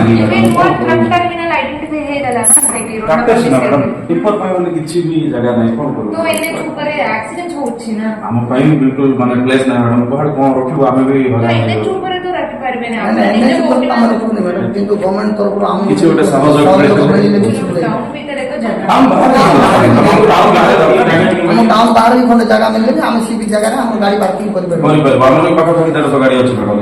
ନାହିଁ terminal identify ହେଇଗଲା ନା ସେଇଠି ଡାକ୍ତର ସିନା ମ୍ୟାଡାମ ଟିପର ପାଇଁ ବୋଲି କିଛି ବି ଜାଗା ନାହିଁ କଣ କରିବୁ ତ ଏନେ ଉପରେ ଆକ୍ସିଡେଣ୍ଟ ହଉଛି ନା ଆମ ପାଇଁ ବିଲକୁଲ ମାନେ ପ୍ଲେସ୍ ନାହିଁ ମ୍ୟାଡାମ କୁଆଡେ କଣ ରଖିବୁ ଆମେ ବି ତ ହଇରାଣ ଏନେ ହେଇଯାଉ ଉପରେ ତ ରଖି ପାରିବେ ନା ଆମେ ରଖୁନି ମ୍ୟାଡାମ କିନ୍ତୁ ଗଭର୍ଣ୍ଣମେଣ୍ଟ ତରଫରୁ ଆମକୁ କିଛି ଗୋଟେ ସହଯୋଗ ମିଳିଲେ ଖୁସି ଲାଗିବ। ଟାଉନ ଭିତରେ ତ ଜାଗା ଆମ ଟାଉନ ବାହାରେ ବି ଖଣ୍ଡେ ଜାଗା ମିଳିଲେ ବି ଆମେ ସେ ଜାଗାରେ ଆମ ଗାଡି ପାର୍କିଂ କରିପାରିବୁ। କରିପାରିବୁ ଆମର ପାଖାପାଖି 1300 ଗାଡି ଅଛି ମ୍ୟାଡାମ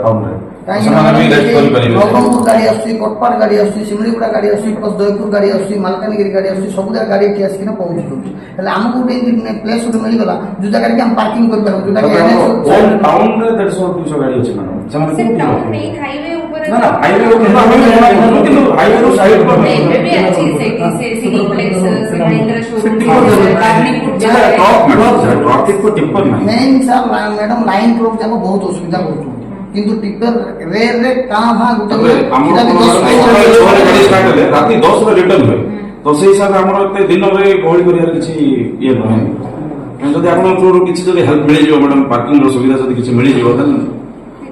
ଟାଉନରେ କାହିଁକି ସେମାନେ ବି ରେଷ୍ଟ କରିପାରିବେ ନବରଙ୍ଗପୁର ଗାଡି ଆସୁଛି, କଟପାଟ ଗାଡି ଆସୁଛି, ଶିମିଳିଗୁଡା ଗାଡି ଆସୁଛି, ପ୍ଲସ୍ ଜୟପୁର ଗାଡି ଆସୁଛି, ମାଲକାନଗିରି ଗାଡି ଆସୁଛି, ସବୁ ଜାଗା ଗାଡି ଏଠି ଆସିକିନା ପହଞ୍ଚି ଦଉଛି। ହେଲେ ଆମକୁ ଗୋଟେ ପ୍ଲେସ୍ ଗୋଟେ ମିଳିଗଲା ଯୋଉ ଜାଗାରେ କି ଆମେ ପାର୍କିଂ କରିପାରିବୁ, ଯୋଉଟା କି ଟାଉନରେ 150-200 ଗାଡି ଅଛି ମ୍ୟାଡାମ ସେମାନେ ସେ କୋଉଠି ଟାଉନ ରଖିବେ? ନେଇ ହାଇୱେ ଉପରେ ନା ନା ହାଇୱେ କିନ୍ତୁ ହାଇୱେରୁ ସାଇଡ୍ ଏବେ ବି ଅଛି ସେଇଠି ସେ ସିନିପ୍ଲେକ୍ସ ସେ ମହିନ୍ଦ୍ରା ଶୋରୁମ ट्रॉफिक को टिप्पर नहीं मेन साहब मैडम लाइन ट्रक जाको बहुत असुविधा होतो किंतु टिप्पर रेर रे कहां भाग गुटे हमरो गाड़ी स्टार्ट हेले राती 10 रे रिटर्न हुए तो से हिसाब हमरो एते दिन रे गहଳି करियार किछि ये নহয় जदि आपण थ्रू किछि जदि हेल्प मिली जिवो मैडम पार्किंग रो सुविधा जदि किछि मिली जिवो देन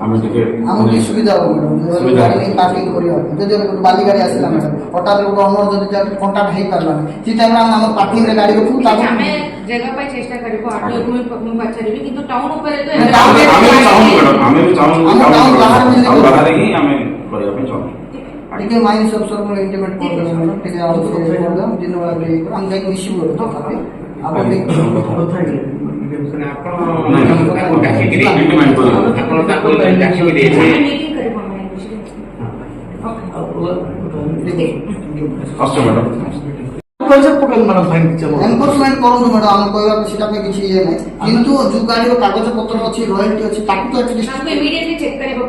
आमे टिके हमके सुविधा हो मैडम गाड़ी पार्किंग करियो जदि बाली गाड़ी आसिला मैडम हटात को अनर जदि कांटेक्ट हे करला सी टाइम रे हम पार्किंग रे गाड़ी रखू ताको ଆମେ ଜାଗା ପାଇଁ ଚେଷ୍ଟା କରିବୁ ଆଟୋ ମୁଁ ପଚାରିବି କିନ୍ତୁ ଟାଉନ ଉପରେ ତ ଆମେ ବି ଚାହୁଁ ମ୍ୟାଡମ ବାହାରେ ହିଁ ଆମେ କରିବା ପାଇଁ ଚାହୁଁ ठीक है माइंड सब सर को इंटीमेट कर दो मैडम ठीक है आप कर दो दिन वाला भी हम जाके रिसीव करो तो आप देख एनफोर्समेंट करନ୍ତୁ मैडम हम कहवा सेटा पे किछि ये नै किंतु जो गाड़ी रो कागज पत्र अछि रॉयल्टी अछि ताकू तो एटलीस्ट हमको इमीडिएटली चेक करबो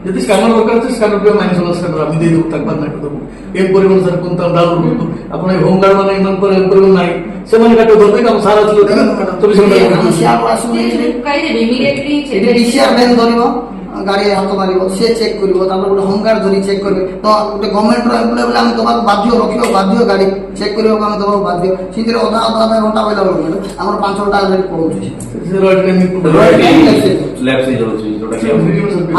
यदि स्कैनर दरकार है स्कैनर पे माइनस वाला स्कैनर आम्ही देऊ तक बात नाही करतो एक परिमाण सर कोणता डाउनलोड करतो आपण हे होम गार्ड माने इमान पर परिमाण नाही से माने काटो धरते काम सारा चलो 24 घंटा समस्या को आसुनी कहि देबे इमीडिएटली चेक डीसीआर बेन धरिबो गाड़ी हाथ मारिबो से चेक करिवो तापर गोटे होम गार्ड धरि चेक करबे तो गोटे गवर्नमेंट रो एम्प्लॉय बोले हम तबा बाध्य रखियो बाध्य गाड़ी चेक करियो हम तबा बाध्य सिंदरे आधा घंटा पहिला बोल हमर 5 घंटा अलरेडी पहुंची से रॉयल्टी लैब से जाउची जोटा कि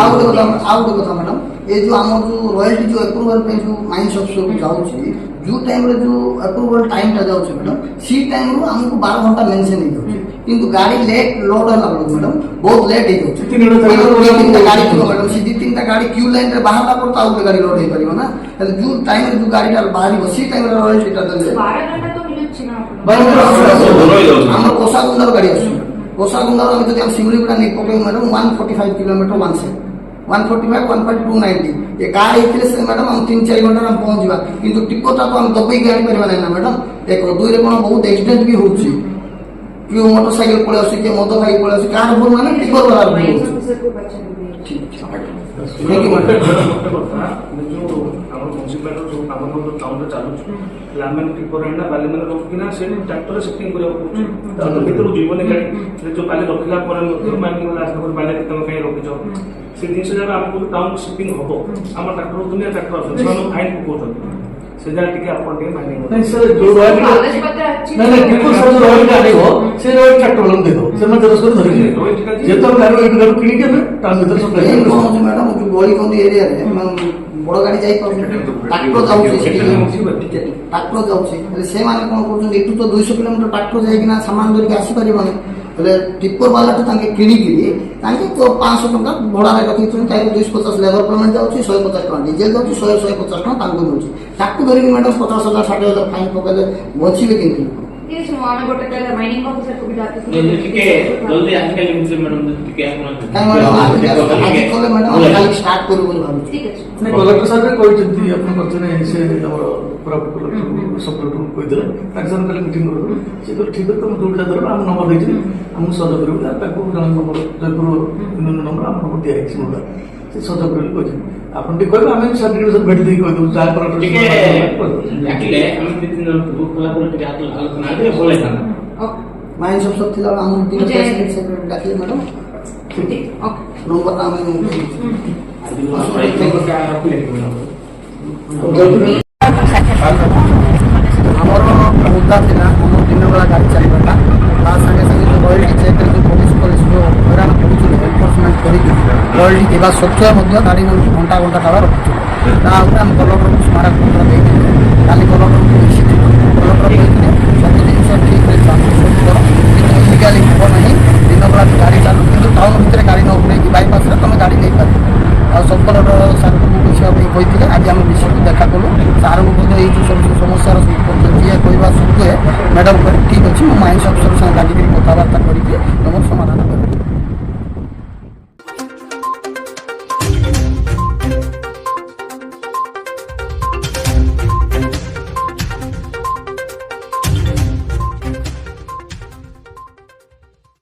आउ देखो मैडम ये जो आम जो रॉयल्टी जो अप्रूवल पे जो माइंड शॉप सब जाउची जो टाइम रे जो अप्रूवल टाइम टा जाउची मैडम सी टाइम रो हमको 12 घंटा मेंशन नहीं जाउची किंतु गाड़ी लेट लोड होला मैडम बहुत लेट हे जाउची तीन गाड़ी तो मैडम सी तीन गाड़ी क्यू लाइन रे बाहरला पर ताउ गाड़ी लोड हे परिबो ना जो टाइम रे जो गाड़ी टा बाहरी सी टाइम रे रॉयल्टी टा दे 12 घंटा तो मिलुछि ना हमर कोसागुंदार गाड़ी आसी कोसागुंदार हम जदि हम सिमलीगुड़ा नहीं पकड़े मैडम 145 किलोमीटर वन से 145 1.290 ये कार इतने से मैडम हम 3-4 घंटा हम पहुंच जावा किंतु टिकोटा तो हम दबई गाड़ी परिबा ना मैडम एक दुई रे कोन बहुत एक्सीडेंट भी होछि कि मोटरसाइकिल पळे आसी के मद खाई पळे आसी कार बोल माने टिकोर वाला ठीक थैंक यू मैडम जो ଆମର म्युनिसिपालिटी जो काम करतो टाउन रे चालू लामेन टिपर एंडा बाली मन रखिना से ट्रैक्टर सेटिंग କରିବାକୁ ପଡୁଛି ତାର ଭିତରୁ ଜୀବନ ଗାଡ଼ି जो बाली रखिला ପରେ ମଧ୍ୟ ମାଇନିଂ वाला आसे बाली तम कहीं रखिଛ से जिनसे जब हमको टाउन शिपिंग हबो हम ट्रैक्टर दुनिया ट्रैक्टर आसे ସେମାନେ फाइन पकोଛନ୍ତି से जा टिके आपण टिके माइनिंग नहीं सर जो रॉयल्टी कागज पत्र अच्छी नहीं टिको सर जो रॉयल्टी आनिबो से रॉयल्टी ट्रैक्टर वाला दे दो से मैं जरूर से धरि जे तो गाड़ी एक गाड़ी किनी के टाउन भीतर सप्लाई कौन मैडम जो गली कोंदी एरिया रे बड़ गाड़ी जाई पाउछ ट्रैक्टर जाउछि ट्रैक्टर जाउछि से माने कोन करछन एटू तो 200 किलोमीटर ट्रैक्टर जाई किना सामान धरि के आसी परिबने बोले टिप्पर वाला तो तांके किनी किरी तांके तो 500 टका भड़ा रे रखि तुन ताई 250 लेबर पेमेंट जाउछि 150 टका डीजल जाउछि 150 टका तांको मिलुछि ताकू धरि मैडम 50,000 60,000 फाइन पकेले बचिबे किनी ये सुनो हमें गोटे तेल माइनिंग ऑफिसर को भी जाते टिके जल्दी आजकल मुझे मैडम टिके आपण आज कोले मैडम काल स्टार्ट करू बोल भाबु ठीक है नहीं कलेक्टर साहब कोइ जंती आपण करछने से हमर प्राप्त कलेक्टर सपोर्ट कोइ दिले ताकसन कले मीटिंग करू से तो ठीक है तुम जोड़ दर हम नंबर देछि हम सहयोग करू ताकू जन नंबर जयपुर नंबर हम नंबर दिया है मोला से सहयोग करू कोइ आपण टी कहबे हम सर्टिफिकेट भेट दे कोइ दउ जा पर टिके आकिले हम दिन ग्रुप वाला पर टिके आलोचना आदि बोले था ओके माइंड सब थिला हम दिन प्रेसिडेंट सेक्रेटरी डाकिले मैडम ओके नंबर नाम ଆମର ମୁଦ୍ଦା ଥିଲା ଆମର ଦିନବେଳା ଗାଡ଼ି ଚାଲିବାଟା ତା ସାଙ୍ଗେ ସାଙ୍ଗେ ଯେଉଁ ରୟଲ୍ଟି ଚେକ୍ରେ ଯେଉଁ ପୋଲିସ ଯେଉଁ ହଇରାଣ କରୁଥିଲେ ଏନଫୋର୍ସମେଣ୍ଟ କରିକି ରୟଲ୍ଟି ଥିବା ସତ୍ତ୍ୱେ ମଧ୍ୟ ଗାଡ଼ି ଘଣ୍ଟା କାଳ ରଖୁଥିଲେ ତା ଉପରେ ଆମେ କଲକ୍ଟରକୁ ସ୍ମାରକପତ୍ର ଦେଇଥିଲୁ। କାଲି କଲକ୍ଟରକୁ ମିଶିଥିଲୁ। କଲକ୍ଟର କହିଥିଲେ ସବୁ ଜିନିଷ ଠିକ୍ରେ ଚାଲୁ କର, କିନ୍ତୁ ଇଲିଗାଲି ହେବ ନାହିଁ। ଦିନବେଳା ତୁ ଗାଡ଼ି ଚାଲୁ, କିନ୍ତୁ ଟାଉନ ଭିତରେ ଗାଡ଼ି ନ ଉଠେଇକି ବାଇପାସ୍ରେ ତୁମେ ଗାଡ଼ି ନେଇପାରିବ। ଆଉ ସବୁ କଲକ୍ଟର ସାର୍ଙ୍କୁ ବୁଝିବା ପାଇଁ କହିଥିଲେ। ଆଜି ଆମେ ବିଷୟକୁ ଦେଖା କଲୁ। ସାର୍ଙ୍କୁ ମଧ୍ୟ ଏଇ ଯେଉଁ ସବୁ ସମସ୍ୟାର ଯିଏ କହିବା ସତ୍ତ୍ୱେ ମ୍ୟାଡ଼ାମ୍ କହିଲେ ଠିକ୍ ଅଛି, ମୁଁ ମାଇନ୍ସ ଅଫିସର ସାଙ୍ଗେ ଲାଗିକରି କଥାବାର୍ତ୍ତା କରିକି ତୁମର ସମାଧାନ କରିବି।